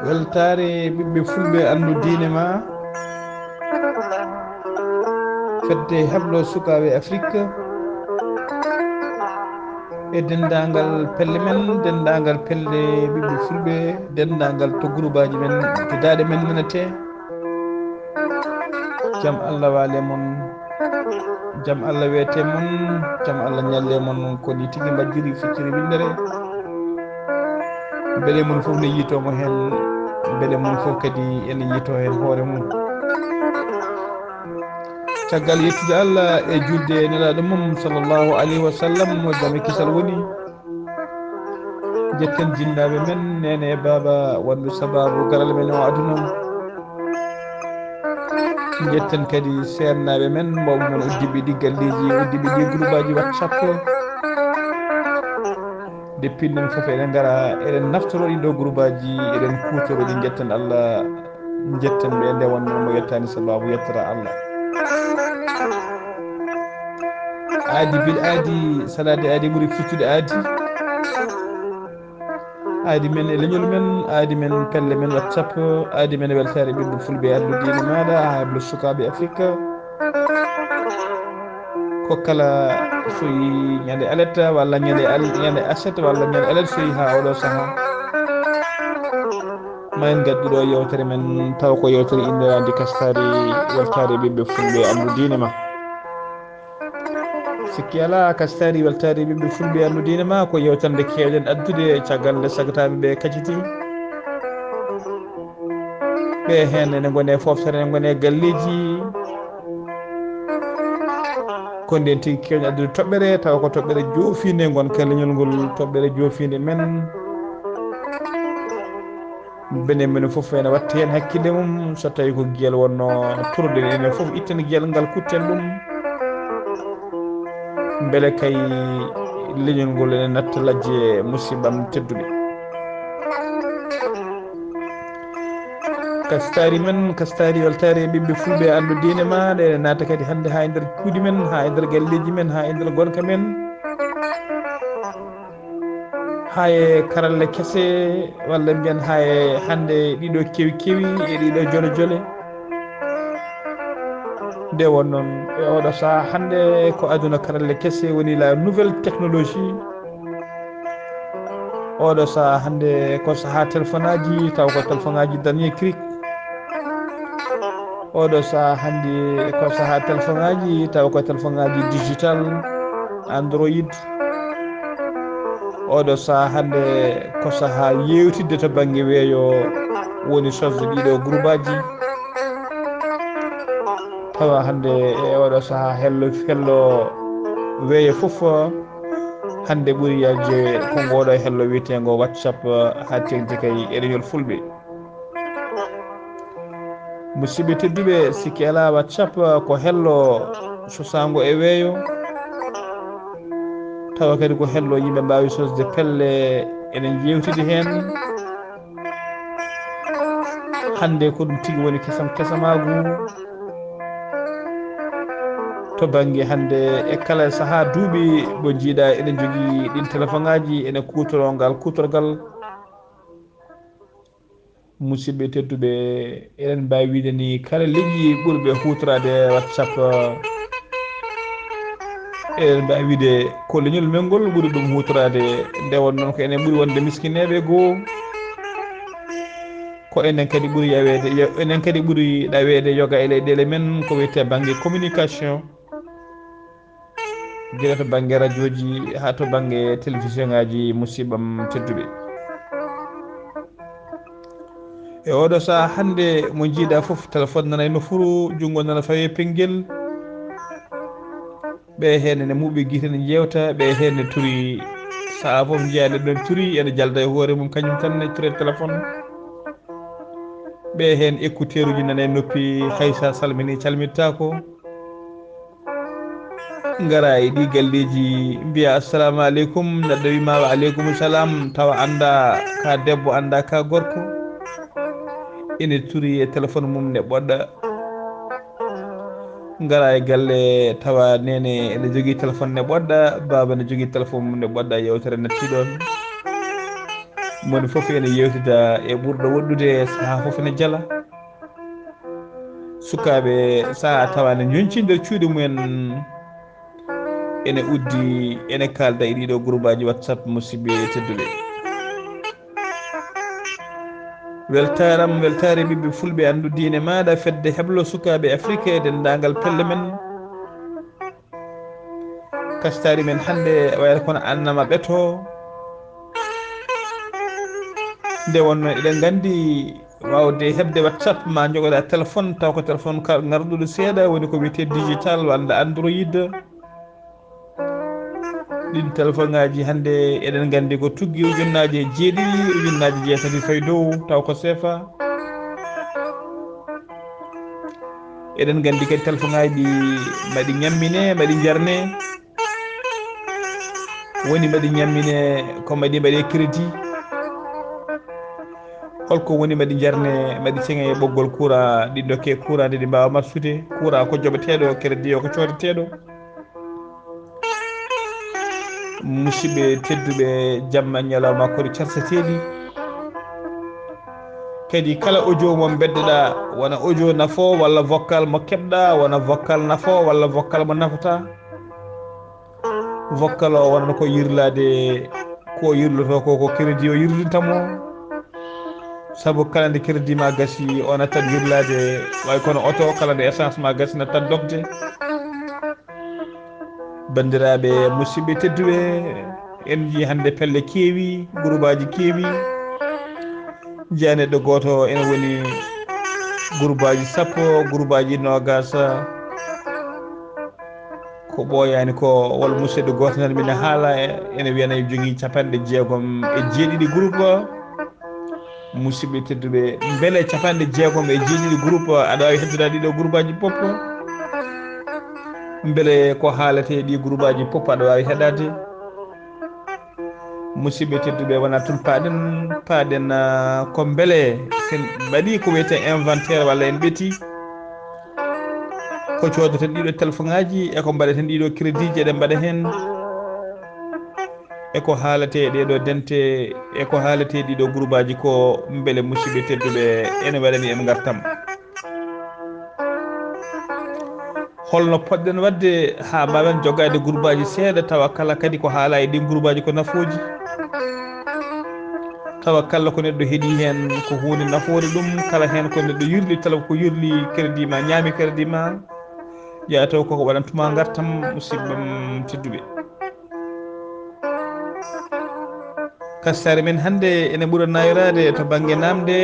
weltare ɓiɓɓe fulɓe andu diine ma fedde heblo sukaɓe afrique e dendagal pelle men dendagal pelle ɓiɓɓe fulɓe dendagal to groupe aji men to daaɗe men nanete jaam Allah waale moon jaam Allah wiyete moon jaam Allah ñalle moon koni tigui majjiri fecciri windere beele mum foof ne yiitomo hen beele mum foof kadi ene yiito hen hoore mum caggal yettude Allah e julde nelaɗo mum sallllahu alayhi wa sallam mo jaam e kisal woni jetten jinnaɓe men nene e baba wonɓe sababu garal men o aduna jetten kadi sernaɓe men mawɓe men uddiɓe ɗi galleji uddiɓe ɗi groupe aji whatsapp depuis nden foof eɗen gara eɗen naftoro ɗiɗo groupe aji eɗen kutoro ɗi jetten Allah jetten ɓe nde wonno mo yettani sababu yettora Allah aadi biɗa aadi salade aadi ɓuuri fittude aadi men e leñol men aadi men pelle men whatsapp aadi men e weltare ɓiɓɓe fulɓe andu diine maɗa ha heblo sukaɓe afrique ko kala soyi ñande aletta walla ñande aset walla ñande alet soyi ha oɗo saaha ma en gadduɗo yewtere men taw ko yewtere indirade kastari weltare ɓiɓɓe fulɓe andu diine ma sikki ala kastari weltare ɓiɓɓe fulɓe andu diine ma ko yewtande kewɗen addude caggal nde sagataɓe ɓe kaciti ɓe hen ene gone foftere ene gone galleji ko nden tigui kewɗen addude toɓɓere taw ko toɓɓere joofinde gonka leñol ngol toɓɓere joofinde men bene men foof ene watta hen hakkille mum so tawi ko guiyal wonno turden enen foof itten guiyal ngal kutten ɗum beele kay leñol ngol ene natta lajje musibam tedduɓe kastari men kastari weltare ɓiɓɓe fulɓe andu diine ma ɗe naata kadi hande ha e nder cuuɗi men ha e nder galleji men ha e nder gonka men ha e karalle kese walla mbiyen ha e hande ɗiɗo kewi kewi e ɗiɗo jole jole nde won noon e oɗo saaha hande ko aduna karalle kese woni la nouvelle technologie oɗo saaha hande ko saaha téléphone aji taw ko téléphone aji dernier cri oɗo saaha hande ko saaha téléphone aji taw ko téléphone aji digital android oɗo saaha hande ko saaha yewtidde to banggue weeyo woni sosde ɗiɗo groupe aji tawa hande e oɗo saaha hello weeyo foof hande ɓuuri yajje ko ngoɗo hello wiyetego whatsapp ha tengti kay e leñol fulɓe musidɓe tedduɓe sikki ala whatsapp ko hello sosago e weeyo tawa kadi ko hello yimɓe mbawi sosde pelle enen jewtidi hen hande ko ɗum tigui woni kesamagu to banggue hande e kala saaha duuɓi mo jiiɗa eɗen jogui ɗin téléphone aji ene kutorongal kutorgal musidɓe tedduɓe eɗen mbawi wiide ni kala leƴƴi ɓurɓe hutorade whatsapp eɗen mbawi wiide ko leñol men ngol ɓuuri ɗum hutorade nde won noon ko enen ɓuuri wonde miskineɓe goho ko enen kadi ɓuuri yawede enen kadi ɓuuri ɗawede yoga e leyɗele men ko wiyete banggue communication guila to banggue radio ji ha to banggue télévision ngaji musidɓam tedduɓe e oɗo saaha hande mo jiiɗa foof téléphone nana e nofuru junggo nana fawe penguel ɓe hen ene muuɓi guite ne jewta ɓe hen ne tuuri saaha foof jiiya neɗɗo ne tuuri ene jalda e hoore mum kañum tan ne tuure téléphone ɓe hen écouteur uji nana e noppi haysa salmini calmittako gara e ɗi galleji mbiya assalamu aleykum neɗɗo wima wa aleykum salam tawa anda ka debbo anda ka gorko ene tuuri e téléphone mum ne ɓoɗɗa ngara e galle tawa nene ene jogui téléphone ne ɓoɗɗa baba ne jogui téléphone mum ne ɓoɗɗa yewtere nattiɗon moni foof ene yewtida e ɓurɗo woɗɗude saaha foof ne jala sukaɓe saaha tawa ne jonci nder cuuɗi mumen ene uddi ene kalda e ɗiɗo groupe aji whatsapp musidɓe tedduɓe weltaram weltare ɓiɓɓe fulɓe andu diine maɗa fedde heblo sukaɓe afrique e dendagal pelle men kastari men hande wayata kono annama ɓeeto nde wonno eɗen gandi wawde hebde whatsapp ma jogoɗa téléphone taw ko téléphone garɗuɗo seeɗa woni ko wiyete digital walla android ɗin téléphone ngaji hande eɗen gandi ko tuggi ujunnaje jeeɗiɗi ujunnaje jeetati fayi dow taw ko seefa eɗen gandi kadi téléphone ngaji maɗi ñammine maɗi jarne woni maɗi ñammine ko maɗi mbaɗe crédit holko woni maɗi jarne maɗi ceŋe e ɓoggol courant ɗi dokke courant nde ɗi mbawa marsude courant ko joɓeteɗo crédit o ko codateɗo musidɓe tedduɓe jamma ñalawma koɗi carseteɗi kadi kala audio mo beddoɗa wona audio nafo walla vocal mo keɓɗa wona vocal nafo walla vocal mo nafata vocal o wonano ko yirlade ko yirloto ko crédit o yirlintamo saabu kala nde crédit ma gasi o nattat yirlade way kono auto kala nde essence ma gasi nattat dogde bandiraɓe musidɓe tedduɓe en jii hande pelle keewi groupe aji keewi jeyaneɗɗo goto ene woni groupe aji sappo groupe aji nogas ko ɓooyani ko walla musidɗo goto tan mine haala ene wiyana e jogui capanɗe jeegom e jeeɗiɗi groupe musidɓe tedduɓe beele capanɗe jeegom e jeeɗiɗi groupe aɗa wawi heddude ɗiɗo groupe aji pop beele ko haalete ɗi groupe aji pop aɗa wawi heɗade musidɓe tedduɓe wona tun paaɗen ko beele sen mbaɗi ko wiyete inventaire walla en ɓeeti ko codoten ɗiɗo téléphone ngaji eko mbaɗeten ɗiɗo crédit ji eɗen mbaɗa hen eko haalete ɗeɗo dente eko haalete ɗiɗo groupe aji ko beele musidɓe tedduɓe ene waɗani en gartam holno poɗɗen wadde ha mbawen jogade groupe aji seeɗa tawa kala kadi ko haala e ɗin groupe aji ko nafoji tawa kala ko neɗɗo heeɗi hen ko hunde nafoore ɗum kala hen ko neɗɗo yirli tawa ko yirli crédit ma ñaami crédit ma yaa taw koko waɗantuma gartam musidɓam tedduɓe kastare men hande ene ɓuura nayirade to banggue namde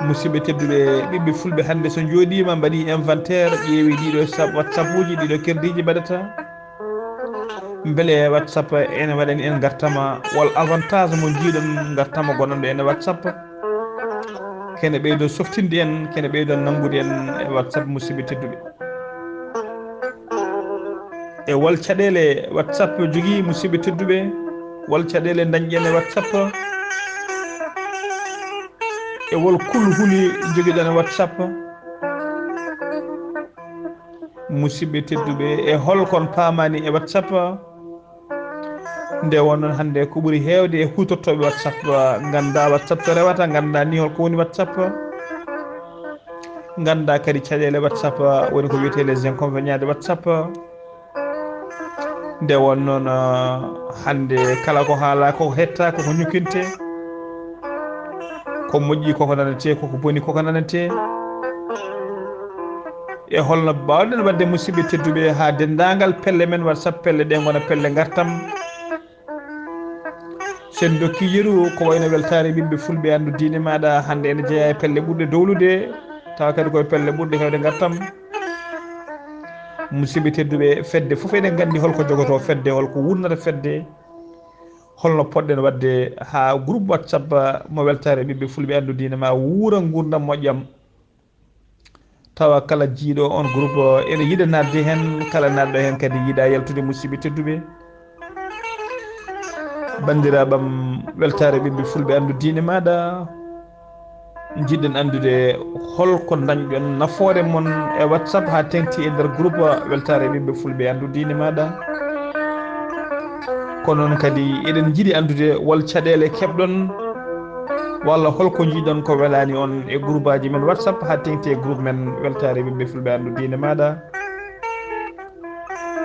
musidɓe tedduɓe ɓiɓɓe fulɓe hande so jooɗima mbaɗi inventaire ƴeewi ɗiɗo whatsapp uji ɗiɗo crédit ji mbaɗata beele whatsapp ene waɗani en gartama wal avantage mo jiiɗon gartama gonanɗo ene whatsapp kene ɓeydo softinde en kene ɓeydo nangude en e whatsapp musidɓe tedduɓe e wal caɗele whatsapp jogui musidɓe tedduɓe wal caɗele dañƴen e whatsapp e wol kulhuli joguiɗen e whatsapp musidɓe tedduɓe e holkon paamani e whatsapp nde wonnoon hande ko ɓuuri hewde e hutortoɓe whatsapp ganda whatsapp to rewata ganda ni holko woni whatsapp ganda kadi caɗele whatsapp woni ko wiyete les inconvénients de whatsapp nde wonnoon hande kala ko haala koko hetta koko ñukkinte ko moƴƴi koko nanete koko boni koko nanete e holno mbawɗen wadde musidɓe tedduɓe ha dendagal pelle men whatsapp pelle ɗe gona pelle gartam sen dokki yeru ko wayno weltare ɓiɓɓe fulɓe andu diine maɗa hande ene jeeya e pelle ɓurɗe dowlude tawa kadi koye pelle ɓurɗe hewde gartam musidɓe tedduɓe fedde foof eɗen gandi holko jogoto fedde holko wurnata fedde holno poɗɗen wadde ha groupe whatsapp mo weltare ɓiɓɓe fulɓe andu diine ma wuura gurdam moƴƴam tawa kala jiiɗo on groupe ene yiiɗa nadde hen kala nadɗo hen kadi yiiɗa yaltude musidɓe tedduɓe bandiraɓam weltare ɓiɓɓe fulɓe andu diine maɗa jiɗɗen andude holko dañɗon nafoore mon e WhatsApp ha tengti e nder groupe weltare ɓiɓɓe fulɓe andu diine maɗa kono noon kadi eɗen jiiɗi andude wol caɗele keɓɗon walla holko jiiɗon ko welani on e groupe aji men WhatsApp ha tengti e groupe men weltare ɓiɓɓe fulɓe andu diine maɗa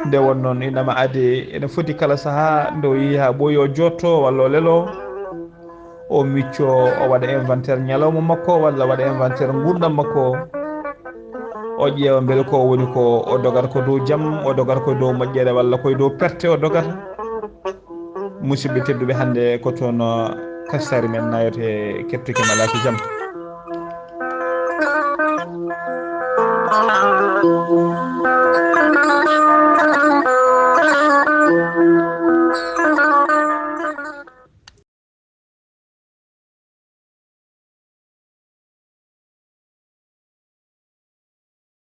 nde won noon inama ade ene foti kala saaha nde o yeehi ha ɓooyi o jotto walla o lelo o micco o waɗa inventaire ñalawma makko walla waɗa inventaire gurdam makko o ƴeewa beele ko woni ko o dogata ko dow jaam o dogata koye dow moƴƴere walla koye dow perte o dogata musidɓe tedduɓe hannde ko toon kastari men nayote kettuki malaki jaam